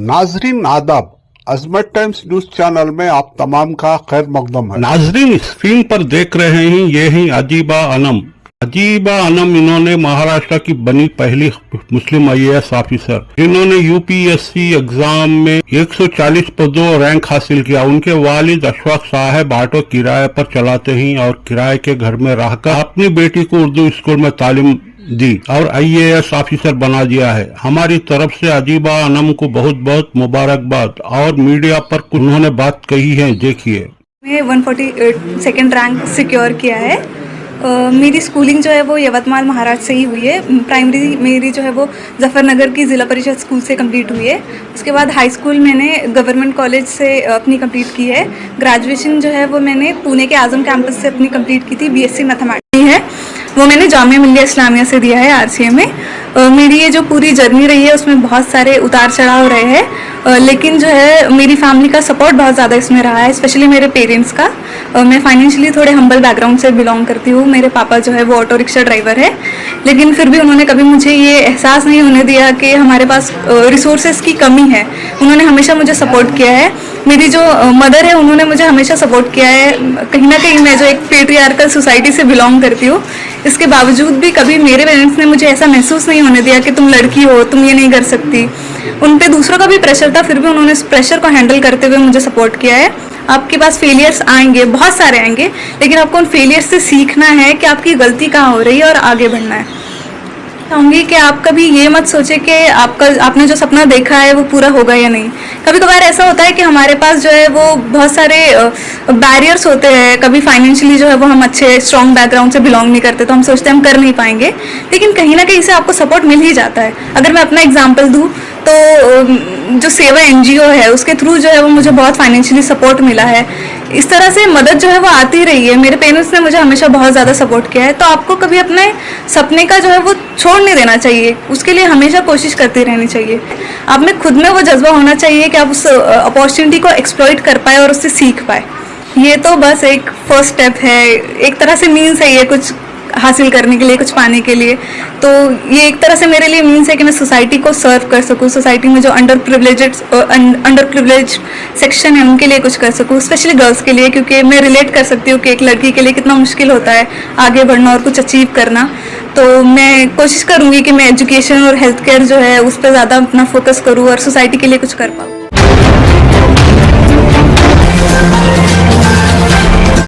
नाजरीन आदाब, अजमत times news channel में आप तमाम का खैर मकदम है। नाजरीन स्क्रीन पर देख रहे हैं ये ही अजीबा अनम। अजीबा अनम इन्होंने महाराष्ट्र की बनी पहली मुस्लिम IAS ऑफिसर। इन्होंने UPSC एग्जाम में 140 पदों रैंक हासिल किया। उनके वालिद अशफाक साहब ऑटो किराए पर चलाते हैं और किराए के घर में रहकर अपनी बेटी को उर्दू स्कूल में तालीम दी और IAS ऑफिसर बना दिया है। हमारी तरफ से अजीबा अनम को बहुत बहुत मुबारकबाद। और मीडिया पर उन्होंने बात कही है, देखिए। मैं 142nd रैंक सिक्योर किया है। मेरी स्कूलिंग जो है वो यवतमाल महाराष्ट्र से ही हुई है। प्राइमरी मेरी जो है वो जफरनगर की ज़िला परिषद स्कूल से कंप्लीट हुई है। उसके बाद हाई स्कूल मैंने गवर्नमेंट कॉलेज से अपनी कंप्लीट की है। ग्रेजुएशन जो है वो मैंने पुणे के आज़म कैंपस से अपनी कंप्लीट की थी। BSc मैथमेटिक्स है वो मैंने जामिया मिल्लिया इस्लामिया से दिया है RCA में। मेरी ये जो पूरी जर्नी रही है उसमें बहुत सारे उतार चढ़ाव रहे हैं, लेकिन जो है मेरी फैमिली का सपोर्ट बहुत ज़्यादा इसमें रहा है, स्पेशली मेरे पेरेंट्स का। मैं फाइनेंशियली थोड़े हम्बल बैकग्राउंड से बिलोंग करती हूँ। मेरे पापा जो है वो ऑटो रिक्शा ड्राइवर है, लेकिन फिर भी उन्होंने कभी मुझे ये एहसास नहीं होने दिया कि हमारे पास रिसोर्सेज की कमी है। उन्होंने हमेशा मुझे सपोर्ट किया है। मेरी जो मदर है उन्होंने मुझे हमेशा सपोर्ट किया है। कहीं ना कहीं मैं जो एक पेट्रियार्कल सोसाइटी से बिलोंग करती हूँ, इसके बावजूद भी कभी मेरे पेरेंट्स ने मुझे ऐसा महसूस नहीं होने दिया कि तुम लड़की हो, तुम ये नहीं कर सकती। उन पे दूसरों का भी प्रेशर था, फिर भी उन्होंने इस प्रेशर को हैंडल करते हुए मुझे सपोर्ट किया है। आपके पास फेलियर्स आएंगे, बहुत सारे आएंगे, लेकिन आपको उन फेलियर्स से सीखना है कि आपकी गलती कहाँ हो रही है और आगे बढ़ना है। चाहूँगी कि आप कभी ये मत सोचे कि आपने जो सपना देखा है वो पूरा होगा या नहीं। कभी कभार ऐसा होता है कि हमारे पास जो है वो बहुत सारे बैरियर्स होते हैं। कभी फाइनेंशियली जो है वो हम अच्छे स्ट्रॉन्ग बैकग्राउंड से बिलोंग नहीं करते, तो हम सोचते हैं हम कर नहीं पाएंगे, लेकिन कहीं ना कहीं से आपको सपोर्ट मिल ही जाता है। अगर मैं अपना एग्जाम्पल दूँ तो जो सेवा NGO है उसके थ्रू जो है वो मुझे बहुत फाइनेंशियली सपोर्ट मिला है। इस तरह से मदद जो है वो आती रही है। मेरे पेरेंट्स ने मुझे हमेशा बहुत ज़्यादा सपोर्ट किया है। तो आपको कभी अपने सपने का जो है वो छोड़ नहीं देना चाहिए, उसके लिए हमेशा कोशिश करती रहनी चाहिए। आप में खुद में वो जज्बा होना चाहिए कि आप उस अपॉर्चुनिटी को एक्सप्लॉइट कर पाए और उससे सीख पाए। ये तो बस एक फर्स्ट स्टेप है, एक तरह से मीन्स है ये कुछ हासिल करने के लिए, कुछ पाने के लिए। तो ये एक तरह से मेरे लिए मीन्स है कि मैं सोसाइटी को सर्व कर सकूँ, सोसाइटी में जो अंडर प्रिविलेज सेक्शन है उनके लिए कुछ कर सकूँ, स्पेशली गर्ल्स के लिए, क्योंकि मैं रिलेट कर सकती हूँ कि एक लड़की के लिए कितना मुश्किल होता है आगे बढ़ना और कुछ अचीव करना। तो मैं कोशिश करूँगी कि मैं एजुकेशन और हेल्थ केयर जो है उस पर ज़्यादा अपना फोकस करूँ और सोसाइटी के लिए कुछ कर पाऊँ।